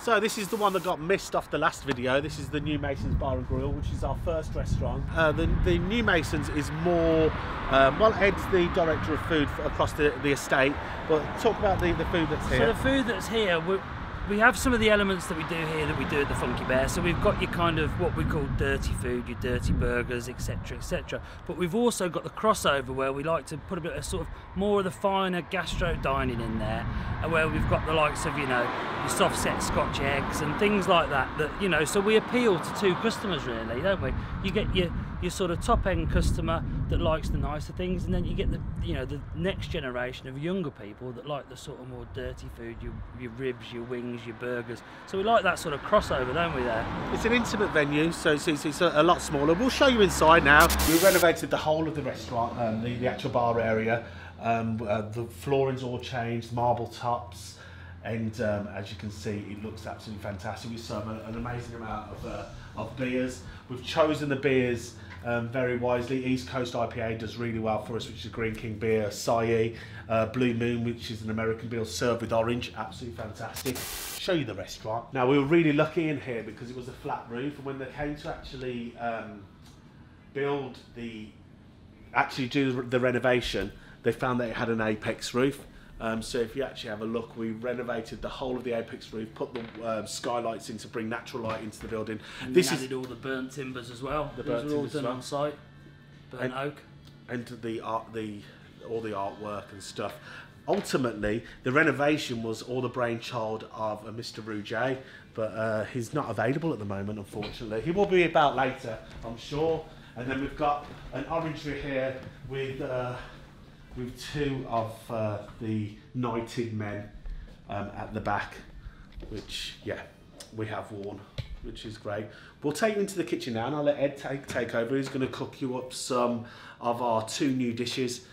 So this is the one that got missed off the last video. This is the New Masons Bar and Grill, which is our first restaurant. The New Masons is more, well, Ed's the director of food across the estate, but talk about the food that's here. So the food that's here, we have some of the elements that we do here that we do at the Funky Bear. So we've got your kind of what we call dirty food, your dirty burgers, etc, etc. But we've also got the crossover where we like to put a bit of sort of more of the finer gastro dining in there, and where we've got the likes of, you know, your soft set Scotch eggs and things like that, you know, so we appeal to two customers really, don't we? You get your sort of top end customer that likes the nicer things, and then you get the, you know, the next generation of younger people that like the sort of more dirty food, your ribs, your wings, your burgers. So we like that sort of crossover, don't we, there? It's an intimate venue, so it's a lot smaller. We'll show you inside now. We renovated the whole of the restaurant, the actual bar area. The flooring's all changed, marble tops, and as you can see, it looks absolutely fantastic. We serve an amazing amount of beers. We've chosen the beers very wisely. East Coast IPA does really well for us, which is a Green King beer. Acai, Blue Moon, which is an American beer served with orange, absolutely fantastic. Show you the restaurant. Now, we were really lucky in here because it was a flat roof, and when they came to actually do the renovation, they found that it had an apex roof. So if you actually have a look, we renovated the whole of the apex roof, put the skylights in to bring natural light into the building. And this added all the burnt timbers as well. Those are all done on site. Burnt oak. And all the artwork and stuff. Ultimately, the renovation was all the brainchild of Mr. Rouget, but he's not available at the moment, unfortunately. He will be about later, I'm sure. And then we've got an orangery here with two of the knighted men at the back, which, yeah, we have worn, which is great. We'll take you into the kitchen now, and I'll let Ed take over. He's going to cook you up some of our two new dishes,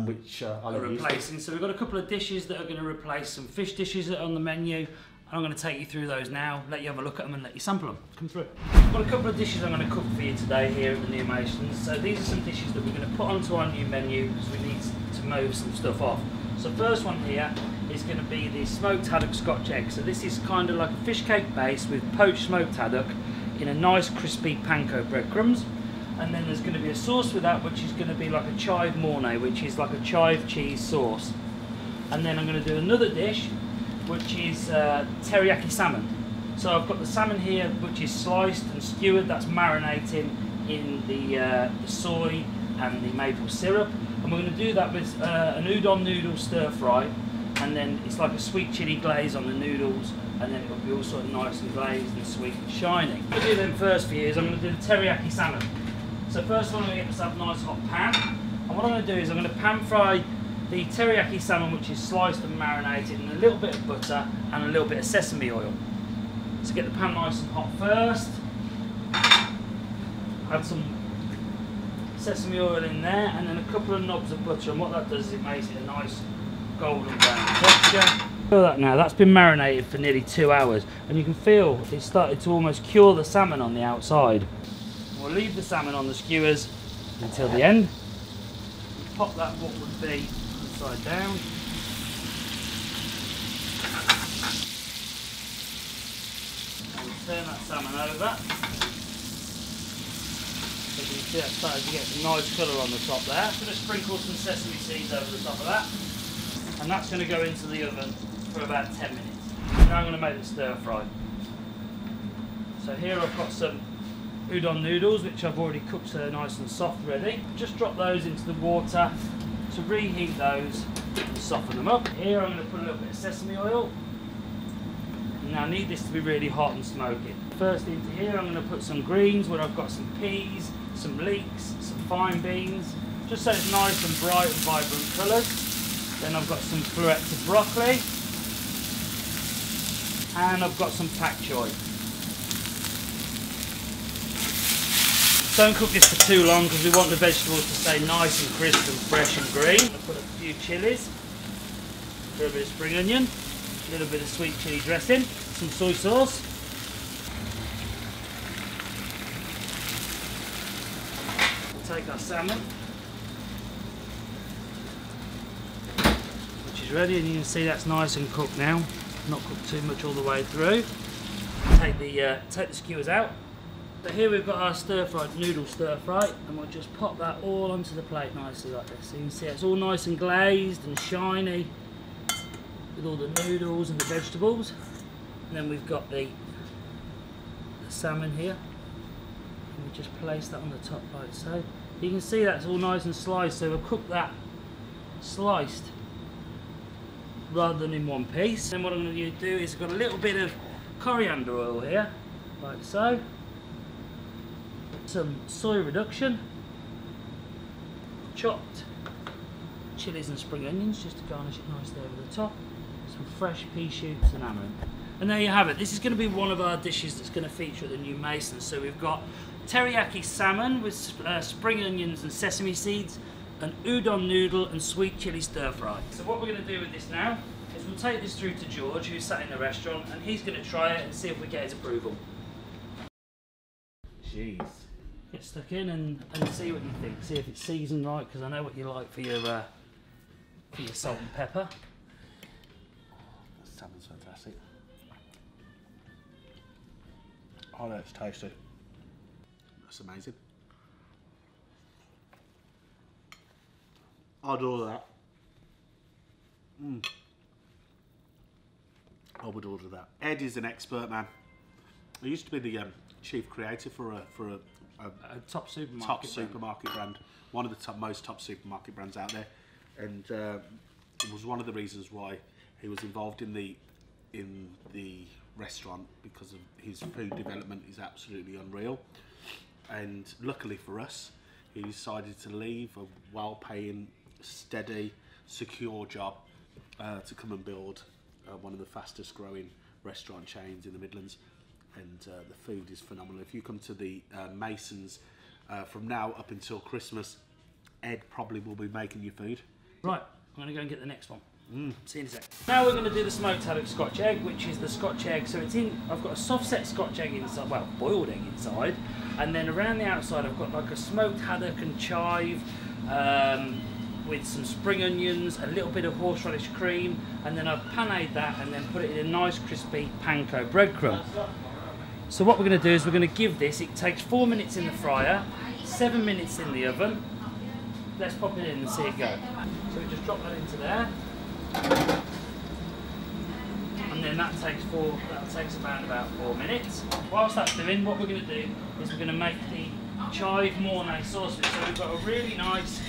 which I'll replacing. So we've got a couple of dishes that are going to replace some fish dishes that are on the menu. I'm going to take you through those now, let you have a look at them and let you sample them. Come through. I've got a couple of dishes I'm going to cook for you today here at the New Masons. So these are some dishes that we're going to put onto our new menu because we need to move some stuff off. So first one here is going to be the smoked haddock Scotch egg. So this is kind of like a fish cake base with poached smoked haddock in a nice crispy panko breadcrumbs. And then there's going to be a sauce with that, which is going to be like a chive mornay, which is like a chive cheese sauce. And then I'm going to do another dish, which is teriyaki salmon. So I've got the salmon here, which is sliced and skewered. That's marinating in the soy and the maple syrup. And we're going to do that with an udon noodle stir fry. And then it's like a sweet chili glaze on the noodles. And then it'll be all sort of nice and glazed and sweet and shiny. What I'll do then first for you is I'm going to do the teriyaki salmon. So first one, I'm going to get myself a nice hot pan. And what I'm going to do is I'm going to pan fry the teriyaki salmon, which is sliced and marinated in a little bit of butter and a little bit of sesame oil. So get the pan nice and hot first. Add some sesame oil in there and then a couple of knobs of butter, and what that does is it makes it a nice golden brown texture. Feel that now, that's been marinated for nearly 2 hours, and you can feel it's started to almost cure the salmon on the outside. We'll leave the salmon on the skewers until the end. Pop that what would be upside down. And turn that salmon over. So you can see that started to get some nice colour on the top there. I'm going to sprinkle some sesame seeds over the top of that. And that's going to go into the oven for about 10 minutes. Now I'm going to make the stir fry. So here I've got some udon noodles, which I've already cooked so they're nice and soft ready. Just drop those into the water to reheat those and soften them up. Here I'm going to put a little bit of sesame oil. Now I need this to be really hot and smoky. First into here I'm going to put some greens where I've got some peas, some leeks, some fine beans, just so it's nice and bright and vibrant colours. Then I've got some florets of broccoli and I've got some pak choy. Don't cook this for too long because we want the vegetables to stay nice and crisp and fresh and green. I'll put a few chilies, a little bit of spring onion, a little bit of sweet chili dressing, some soy sauce. We'll take our salmon, which is ready, and you can see that's nice and cooked now, not cooked too much all the way through. Take the skewers out. So here we've got our stir-fried noodle stir-fry, and we'll just pop that all onto the plate nicely like this. So you can see it's all nice and glazed and shiny with all the noodles and the vegetables. And then we've got the salmon here, and we just place that on the top like so. You can see that's all nice and sliced, so we'll cook that sliced rather than in one piece. Then what I'm going to do is I've got a little bit of coriander oil here, like so. Some soy reduction, chopped chilies and spring onions just to garnish it nicely over the top, some fresh pea shoots and amaranth. And there you have it. This is going to be one of our dishes that's going to feature at the new Masons. So we've got teriyaki salmon with spring onions and sesame seeds, an udon noodle and sweet chili stir fry. So what we're going to do with this now is we'll take this through to George, who's sat in the restaurant, and he's going to try it and see if we get his approval. Jeez. Get stuck in and see what you think. See if it's seasoned right, because I know what you like for your salt and pepper. That salmon's fantastic. Oh, that's tasty. That's amazing. I'd order that. I would order that. Ed is an expert, man. He used to be the chief creative for a top supermarket brand, one of the most top supermarket brands out there, and it was one of the reasons why he was involved in the restaurant, because of his food development is absolutely unreal. And luckily for us, he decided to leave a well-paying, steady, secure job to come and build one of the fastest growing restaurant chains in the Midlands. And the food is phenomenal. If you come to the Masons from now up until Christmas, Ed probably will be making your food. Right, I'm going to go and get the next one. See you in a sec. Now we're going to do the smoked haddock Scotch egg, which is the Scotch egg. So I've got a soft set Scotch egg inside, well, boiled egg inside, and then around the outside I've got like a smoked haddock and chive with some spring onions, a little bit of horseradish cream, and then I've paneed that and then put it in a nice crispy panko breadcrumb. So what we're going to do is we're going to give this, it takes 4 minutes in the fryer, 7 minutes in the oven. Let's pop it in and see it go. So we just drop that into there. And then that takes around about 4 minutes. Whilst that's doing, what we're going to do is we're going to make the chive mornay sauce. So we've got a really nice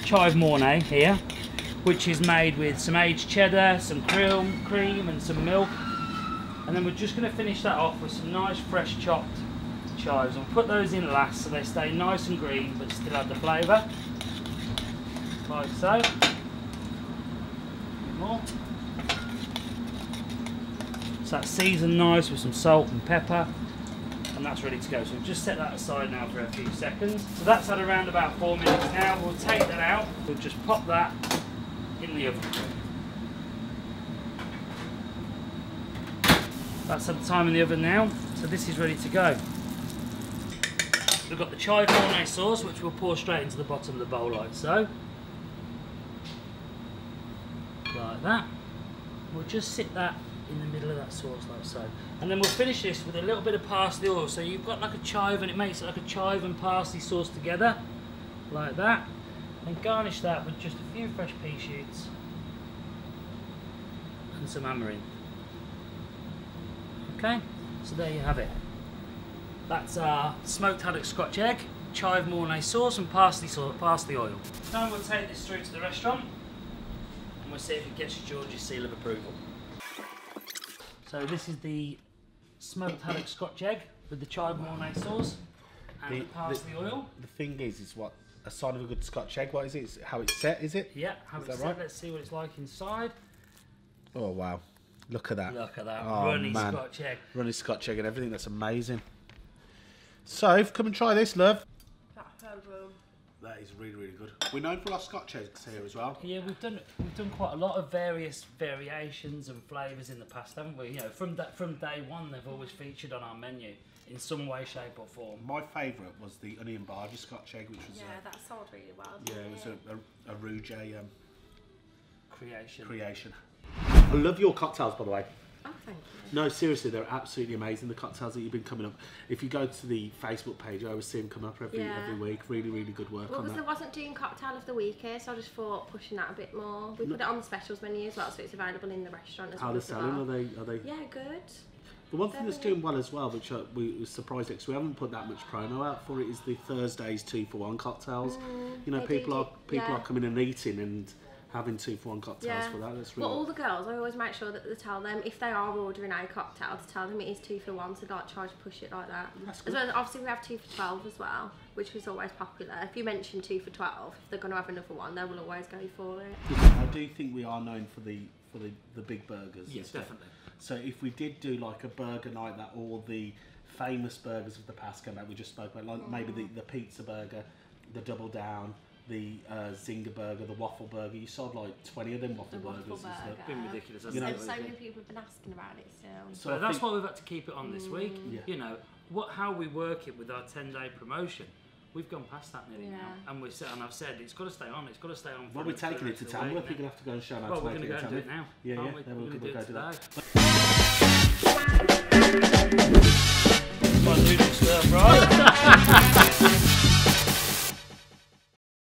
chive mornay here, which is made with some aged cheddar, some cream and some milk. And then we're just going to finish that off with some nice fresh chopped chives. And we'll put those in last so they stay nice and green but still have the flavour. Like so. A bit more. So that's seasoned nice with some salt and pepper. And that's ready to go. So we'll just set that aside now for a few seconds. So that's had around about 4 minutes now. We'll take that out. We'll just pop that in the oven. That's had the time in the oven now, so this is ready to go. We've got the chive mornay sauce, which we'll pour straight into the bottom of the bowl like so. Like that. We'll just sit that in the middle of that sauce like so. And then we'll finish this with a little bit of parsley oil. So you've got like a chive, and it makes it like a chive and parsley sauce together, like that. And garnish that with just a few fresh pea shoots and some amaranth. Okay, so there you have it. That's our smoked haddock Scotch egg, chive mornay sauce and parsley oil. Now we'll take this through to the restaurant and we'll see if it gets George's seal of approval. So this is the smoked haddock Scotch egg with the chive mornay sauce and the parsley oil. The thing is what a sign of a good Scotch egg. What is it? It's how it's set, is it? Yeah, how it's set. Right? Let's see what it's like inside. Oh wow. Look at that. Look at that. Oh, runny man. Scotch egg. Runny Scotch egg and everything. That's amazing. So, come and try this, love. That is really, really good. We're known for our Scotch eggs here as well. Yeah, we've done quite a lot of variations and flavours in the past, haven't we? You know, from day one, they've always featured on our menu in some way, shape, or form. My favourite was the onion barger Scotch egg, which was that sold really well. Yeah, it was a Rouge creation. I love your cocktails, by the way. Oh, thank you. No, seriously, they're absolutely amazing, the cocktails that you've been coming up. If you go to the Facebook page, I always see them come up every week. Really, really good work on that. Because I wasn't doing cocktail of the week here, so I just thought pushing that a bit more. We put it on the specials menu as well, so it's available in the restaurant as well. How are they selling? Are they? Yeah, good. The one thing that's doing well as well, which we was surprised at, because we haven't put that much promo out for it, is the Thursdays 2-for-1 cocktails. You know, people are coming and eating and having 2-for-1 cocktails for that. That's really. Well, all the girls, I always make sure that they tell them if they are ordering a cocktail, to tell them it is 2-for-1, so like try to push it like that. That's As good. well as obviously we have 2 for 12 as well, which is always popular. If you mention 2 for 12, if they're going to have another one, they will always go for it. I do think we are known for the big burgers. Yes, definitely. So if we did do like a burger night, that all the famous burgers of the past come out, we just spoke about, like maybe the pizza burger, the double down, the zinger burger, the waffle burger. You sold like 20 of them waffle burgers. It's been ridiculous. You know, and so many people have been asking about it still. So that's why we've had to keep it on this week. You know, how we work it with our 10-day promotion. We've gone past that nearly now, and I've said it's got to stay on. It's got to stay on. Well, we're taking it to Tamworth. You're gonna have to go and show them how to make it. We're going to go and do it now. Yeah, we're going to do it go do today. that.